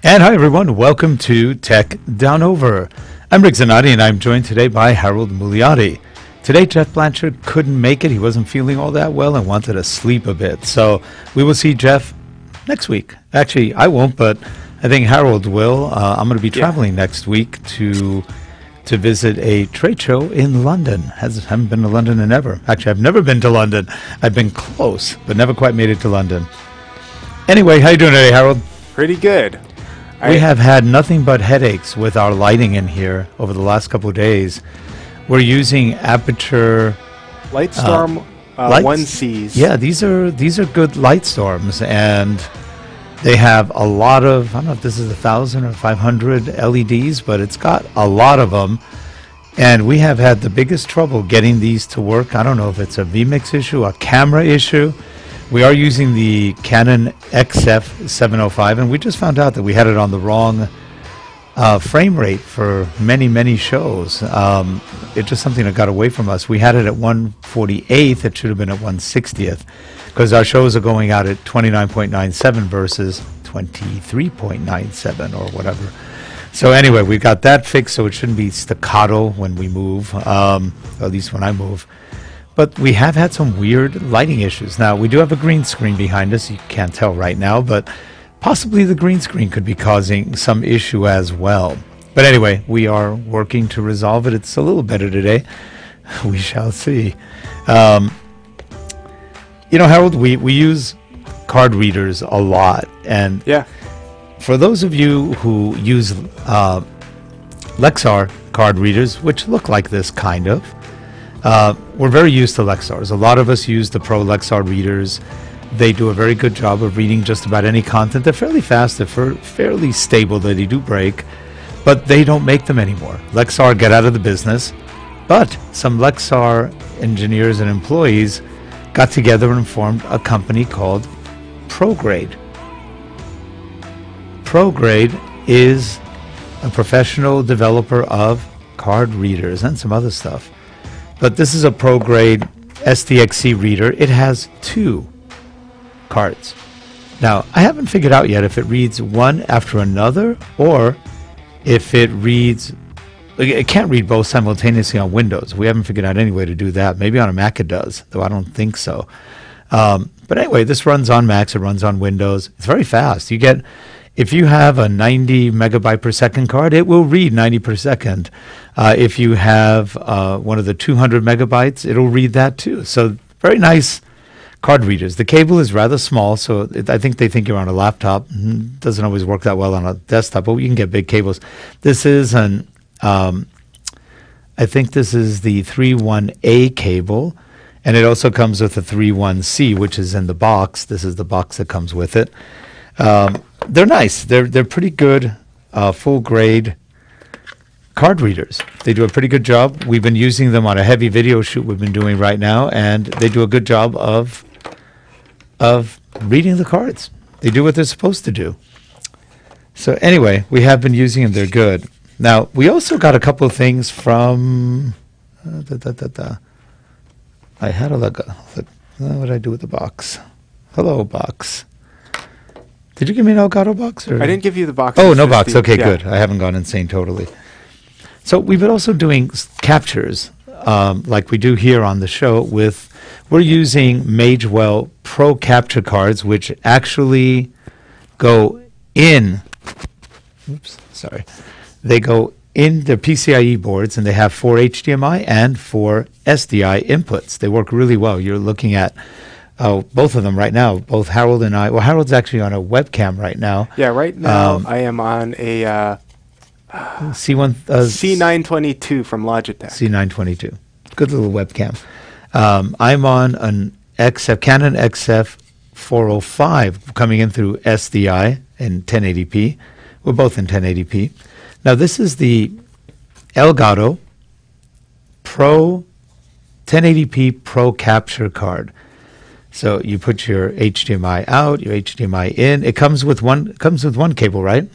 And hi everyone, welcome to Tech Down Over. I'm Rick Zanotti and I'm joined today by Harold Muliadi. Today Geoff Blanchard couldn't make it, he wasn't feeling all that well and wanted to sleep a bit. So we will see Geoff next week. Actually, I won't, but I think Harold will. I'm going to be traveling next week to visit a trade show in London. Haven't been to London in ever. Actually, I've never been to London. I've been close, but never quite made it to London. Anyway, how you doing today, Harold? Pretty good. We have had nothing but headaches with our lighting in here over the last couple of days. We're using Aperture Lightstorm 1Cs. Yeah, these are good Lightstorms, and they have a lot of, I don't know if this is 1,000 or 500 LEDs, but it's got a lot of them. And we have had the biggest trouble getting these to work. I don't know if it's a vMix issue, a camera issue. We are using the Canon XF 705, and we just found out that we had it on the wrong frame rate for many shows. It's just something that got away from us. We had it at 1/48th. It should have been at 1/60th, because our shows are going out at 29.97 versus 23.97 or whatever. So anyway, we got that fixed, so it shouldn't be staccato when we move, at least when I move. But we have had some weird lighting issues. Now, we do have a green screen behind us. You can't tell right now, but possibly the green screen could be causing some issue as well. But anyway, we are working to resolve it. It's a little better today. We shall see. You know, Harold, we use card readers a lot. And for those of you who use Lexar card readers, which look like this kind of, we're very used to Lexars. A lot of us use the Pro Lexar readers. They do a very good job of reading just about any content. They're fairly fast, they're fairly stable, they do break, but they don't make them anymore. Lexar get out of the business, but some Lexar engineers and employees got together and formed a company called Prograde. Prograde is a professional developer of card readers and some other stuff. But this is a Prograde SDXC reader. It has 2 cards. Now, I haven't figured out yet if it reads one after another or if it reads... It can't read both simultaneously on Windows. We haven't figured out any way to do that. Maybe on a Mac it does, though I don't think so. But anyway, this runs on Macs. It runs on Windows. It's very fast. You get... If you have a 90 megabyte per second card, it will read 90 per second. If you have one of the 200 megabytes, it'll read that too. So very nice card readers. The cable is rather small, so I think they think you're on a laptop. Doesn't always work that well on a desktop, but you can get big cables. This is an, I think this is the 3.1A cable, and it also comes with a 3.1C, which is in the box. This is the box that comes with it. They're nice. They're pretty good, full grade card readers. They do a pretty good job. We've been using them on a heavy video shoot we've been doing right now, and they do a good job of reading the cards. They do what they're supposed to do. So anyway, we have been using them. They're good. Now, we also got a couple of things from... I had a look. What did I do with the box? Hello, box. Did you give me an Elgato box? Or? I didn't give you the box. Oh, no box. Okay, good. I haven't gone insane totally. So we've been also doing captures like we do here on the show we're using Magewell Pro Capture cards, which actually go in, they go in the PCIe boards, and they have 4 HDMI and 4 SDI inputs. They work really well. You're looking at both of them right now, both Harold and I. Well, Harold's actually on a webcam right now. Yeah, right now I am on a C922 from Logitech. C922. Good little webcam. I'm on an Canon XF 405 coming in through SDI in 1080p. We're both in 1080p. Now, this is the Elgato Pro 1080p Pro Capture card. So you put your HDMI out, your HDMI in. It comes with one cable, right?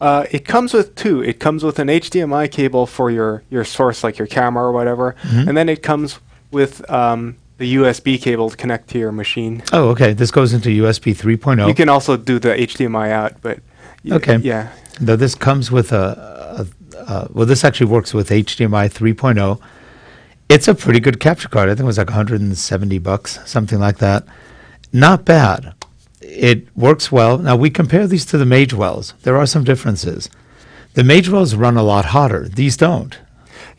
It comes with 2. It comes with an HDMI cable for your source, like your camera or whatever, and then it comes with the USB cable to connect to your machine. Oh, okay. This goes into USB 3.0. You can also do the HDMI out, but Okay. Yeah. Though this comes with well, this actually works with HDMI 3.0. It's a pretty good capture card. I think it was like $170, something like that. Not bad. It works well. Now, we compare these to the Magewells. There are some differences. The Magewells run a lot hotter. These don't.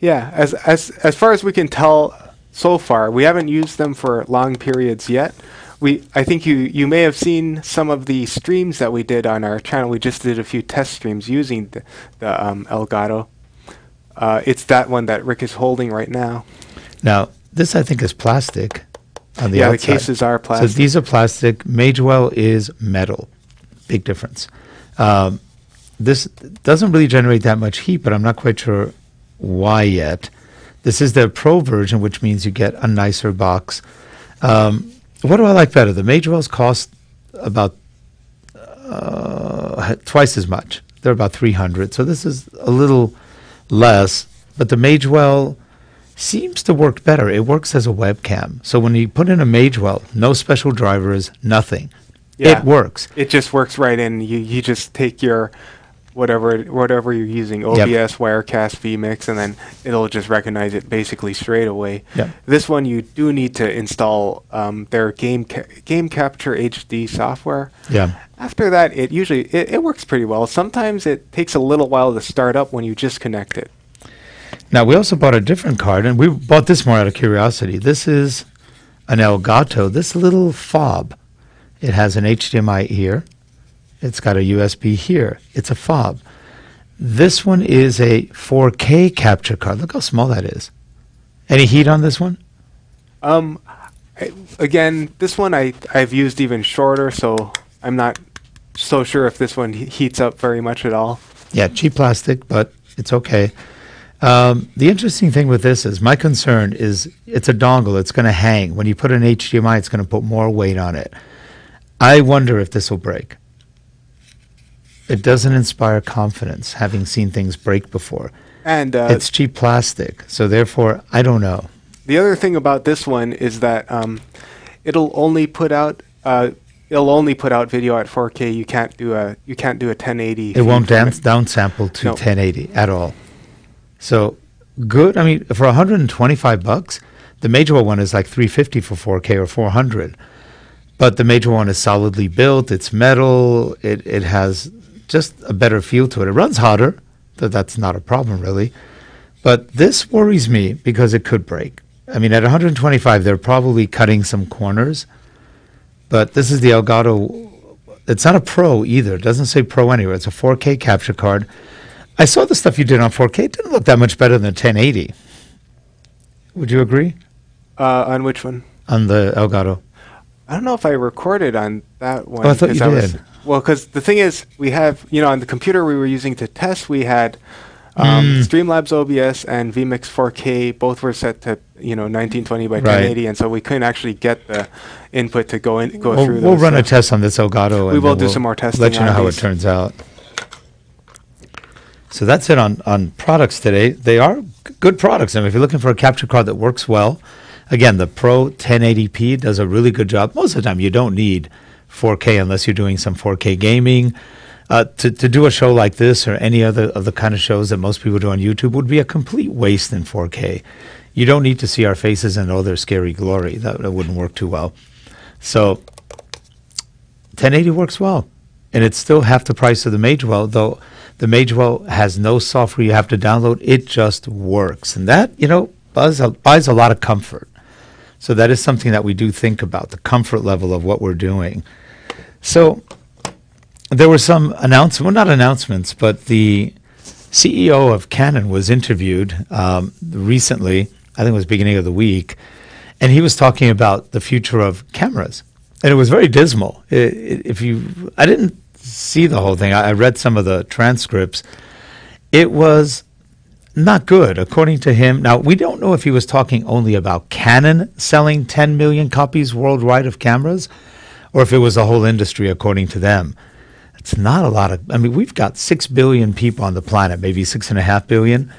Yeah, as far as we can tell so far, we haven't used them for long periods yet. I think you may have seen some of the streams that we did on our channel. We just did a few test streams using the Elgato. It's that one that Rick is holding right now. Now, this I think is plastic on the outside. outside. The cases are plastic. So these are plastic. Magewell is metal. Big difference. This doesn't really generate that much heat, but I'm not quite sure why yet. This is the Pro version, which means you get a nicer box. What do I like better? The Magewells cost about twice as much. They're about $300, so this is a little less. But the Magewell seems to work better. It works as a webcam. So when you put in a Magewell, no special drivers, nothing. Yeah, it works. It just works right in. You just take your whatever you're using, OBS, Yep. Wirecast, vMix, and then it'll just recognize it basically straight away. Yep. This one you do need to install their Game Capture HD software. Yeah. After that, it usually it works pretty well. Sometimes it takes a little while to start up when you just connect it. Now, we also bought a different card, and we bought this more out of curiosity. This is an Elgato, this little fob. It has an HDMI here. It's got a USB here. It's a fob. This one is a 4K capture card. Look how small that is. Any heat on this one? Again, this one I've used even shorter, so I'm not so sure if this one heats up very much at all. Yeah, cheap plastic, but it's okay. The interesting thing with this is my concern is it's a dongle. It's going to hang. When you put an HDMI, it's going to put more weight on it. I wonder if this will break. It doesn't inspire confidence, having seen things break before. And it's cheap plastic, so therefore, I don't know. The other thing about this one is that it'll only put out video at 4K. You can't do a 1080. It won't downsample to 1080 at all. So good. I mean, for $125, the Magewell one is like $350 for 4K or $400. But the Magewell one is solidly built. It's metal. It has just a better feel to it. It runs hotter. That's not a problem really. But this worries me because it could break. I mean, at 125, they're probably cutting some corners. But this is the Elgato. It's not a Pro either. It doesn't say Pro anywhere. It's a 4K capture card. I saw the stuff you did on 4K. It didn't look that much better than 1080. Would you agree? On which one? On the Elgato. I don't know if I recorded on that one. Oh, I thought you did. Well, because the thing is, we have, on the computer we were using to test, we had Streamlabs OBS and vMix 4K. Both were set to, 1920 by 1080, and so we couldn't actually get the input to go through those. We'll run a test on this Elgato. We will do some more testing. Let you know how it turns out. So that's it on products today. They are good products. I mean, if you're looking for a capture card that works well, again, the Pro 1080p does a really good job. Most of the time, you don't need 4K unless you're doing some 4K gaming. To do a show like this or any other of the kind of shows that most people do on YouTube would be a complete waste in 4K. You don't need to see our faces and all their scary glory. That wouldn't work too well. So 1080 works well. And it's still half the price of the Magewell, though the Magewell has no software you have to download. It just works. And that, buys a lot of comfort. So that is something that we do think about, the comfort level of what we're doing. So there were some not announcements, but the CEO of Canon was interviewed recently, I think it was beginning of the week, and he was talking about the future of cameras. And it was very dismal. I didn't see the whole thing. I read some of the transcripts. It was not good, according to him. Now, we don't know if he was talking only about Canon selling 10 million copies worldwide of cameras, or if it was the whole industry, according to them. It's not a lot of... I mean, we've got 6 billion people on the planet, maybe 6.5 billion.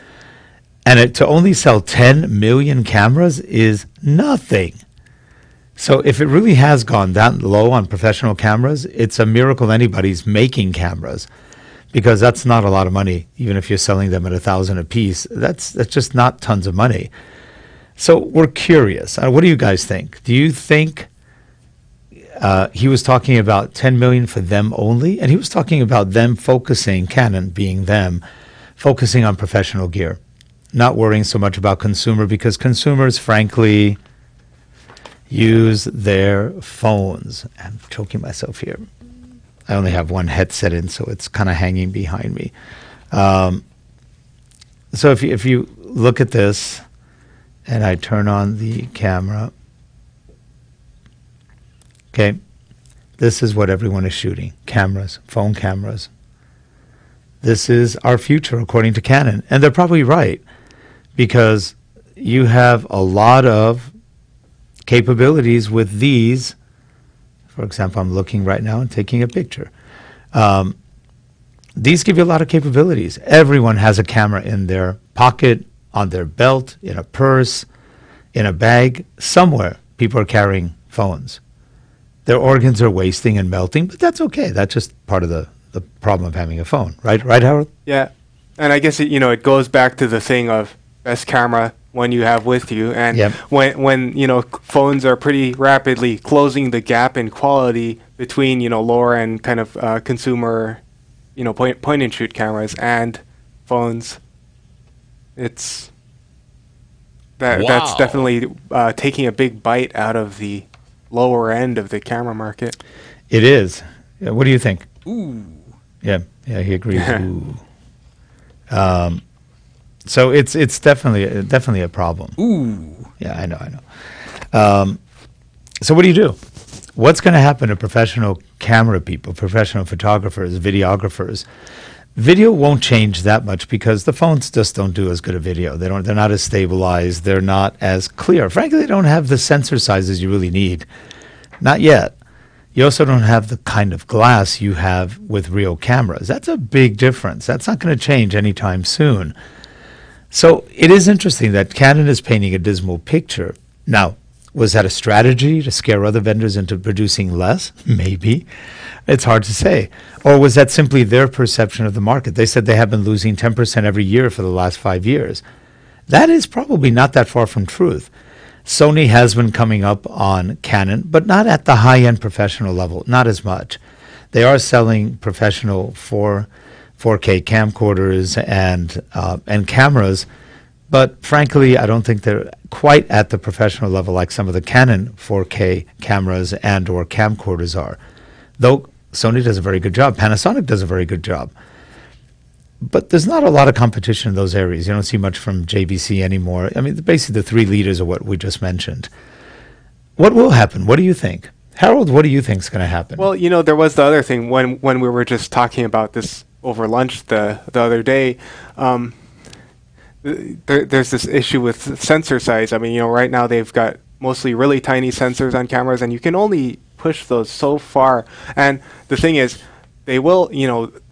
And to only sell 10 million cameras is nothing. So if it really has gone that low on professional cameras, it's a miracle anybody's making cameras. because that's not a lot of money. Even if you're selling them at $1,000 a piece, that's just not tons of money. So we're curious. What do you guys think? Do you think he was talking about 10 million for them only? And he was talking about them focusing, Canon being them, focusing on professional gear, not worrying so much about consumer, because consumers, frankly, use their phones. I'm choking myself here. I only have one headset in, so it's kind of hanging behind me. So if you look at this, and I turn on the camera, okay, this is what everyone is shooting. Cameras, phone cameras. This is our future, according to Canon. And they're probably right, because you have a lot of capabilities with these. For example, I'm looking right now and taking a picture. These give you a lot of capabilities. Everyone has a camera in their pocket, on their belt, in a purse, in a bag. Somewhere, people are carrying phones. Their organs are wasting and melting, but that's okay. That's just part of the problem of having a phone, right? Right, Harold? Yeah, and I guess it goes back to the thing of best camera when you have with you, and Yep. when phones are pretty rapidly closing the gap in quality between lower end kind of consumer point and shoot cameras and phones. It's that's Wow. definitely taking a big bite out of the lower end of the camera market. It is. Yeah, what do you think? Ooh. Yeah, he agrees. Ooh. So it's definitely a problem. Ooh. Yeah, I know. So what do? What's going to happen to professional camera people, professional photographers, videographers? Video won't change that much because the phones just don't do as good a video. They're not as stabilized. They're not as clear. Frankly, they don't have the sensor sizes you really need. Not yet. You also don't have the kind of glass you have with real cameras. That's a big difference. That's not going to change anytime soon. So it is interesting that Canon is painting a dismal picture. Now, was that a strategy to scare other vendors into producing less? Maybe. It's hard to say. Or was that simply their perception of the market? They said they have been losing 10% every year for the last 5 years. That is probably not that far from truth. Sony has been coming up on Canon, but not at the high-end professional level, not as much. They are selling professional 4K camcorders and cameras, but frankly, I don't think they're quite at the professional level like some of the Canon 4K cameras and or camcorders are. Though Sony does a very good job. Panasonic does a very good job. But there's not a lot of competition in those areas. You don't see much from JVC anymore. I mean, basically the three leaders are what we just mentioned. What will happen? What do you think? Harold, what do you think is going to happen? Well, there was the other thing when we were just talking about this over lunch the other day. There's this issue with sensor size. I mean, right now they've got mostly really tiny sensors on cameras, and you can only push those so far. And the thing is, they will,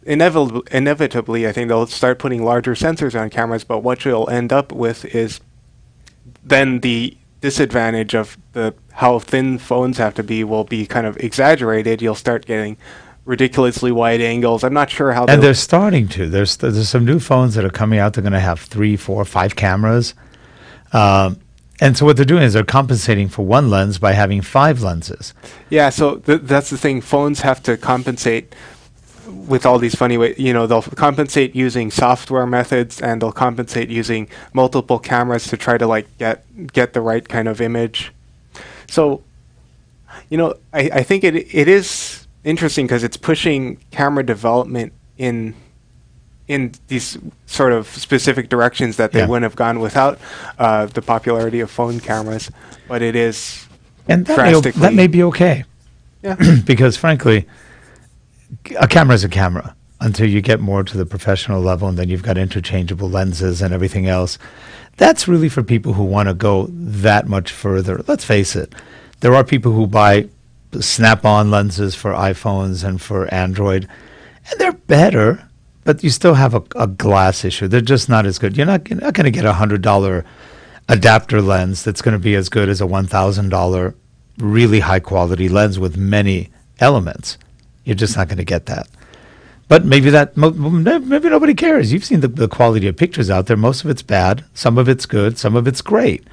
inevitably, I think they'll start putting larger sensors on cameras, but what you'll end up with is then the disadvantage of how thin phones have to be will be kind of exaggerated. You'll start getting ridiculously wide angles. I'm not sure how. And they're starting to. There's some new phones that are coming out. They're going to have 3, 4, 5 cameras. And so what they're doing is they're compensating for one lens by having 5 lenses. Yeah, so that's the thing. Phones have to compensate with all these funny ways. They'll compensate using software methods, and they'll compensate using multiple cameras to try to get the right kind of image. So, I think it is interesting because it's pushing camera development in these sort of specific directions that they wouldn't have gone without the popularity of phone cameras. But it is And drastically. that may be okay. Yeah. Because frankly, a camera is a camera until you get more to the professional level, and then you've got interchangeable lenses and everything else. That's really for people who want to go that much further. Let's face it. There are people who buy snap-on lenses for iPhones and for Android, and they're better, but you still have a glass issue. They're just not as good. You're not going to get a $100 adapter lens that's going to be as good as a $1,000 really high-quality lens with many elements. You're just not going to get that. But maybe maybe nobody cares. You've seen the quality of pictures out there. Most of it's bad. Some of it's good. Some of it's great.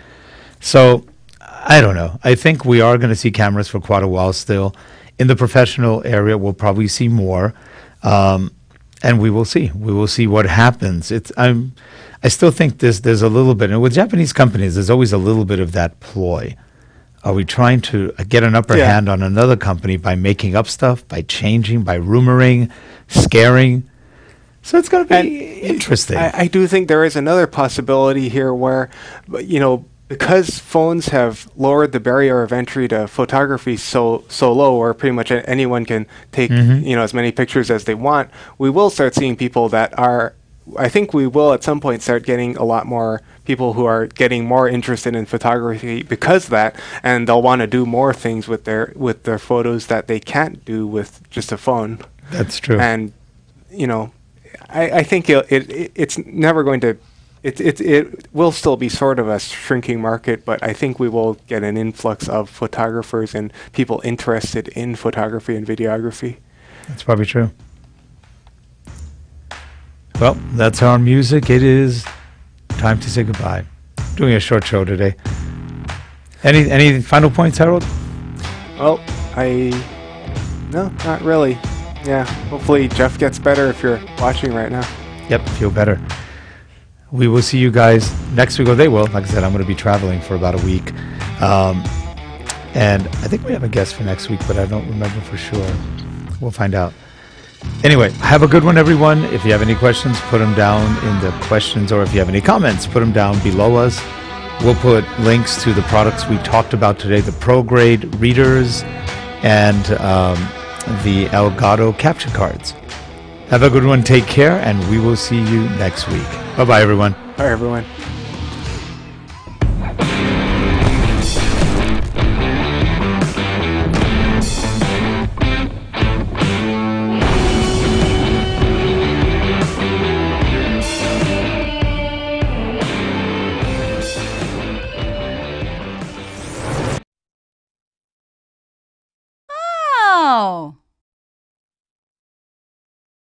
So I don't know. I think we are going to see cameras for quite a while still. In the professional area, we'll probably see more, and we will see. We will see what happens. I still think there's a little bit, and with Japanese companies, there's always a little bit of that ploy. Are we trying to get an upper hand on another company by making up stuff, by changing, by rumoring, scaring? So it's going to be interesting. I do think there is another possibility here where, because phones have lowered the barrier of entry to photography so low, where pretty much anyone can take as many pictures as they want, we will start seeing people that are. I think we will at some point start getting a lot more people who are getting more interested in photography because of that, and they'll want to do more things with their photos that they can't do with just a phone. That's true. And I think it's never going to. It will still be sort of a shrinking market, but I think we will get an influx of photographers and people interested in photography and videography. That's probably true. Well, that's our music. It is time to say goodbye. Doing a short show today. Any final points, Harold? Well, no, not really. Yeah, hopefully Geoff gets better if you're watching right now. Yep, feel better. We will see you guys next week. Or they will. Like I said, I'm going to be traveling for about a week. And I think we have a guest for next week, but I don't remember for sure. We'll find out. Anyway, have a good one, everyone. If you have any questions, put them down in the questions, or if you have any comments, put them down below us. We'll put links to the products we talked about today, the Prograde readers and the Elgato capture cards. Have a good one. Take care, and we will see you next week. Bye-bye, everyone. Bye, everyone.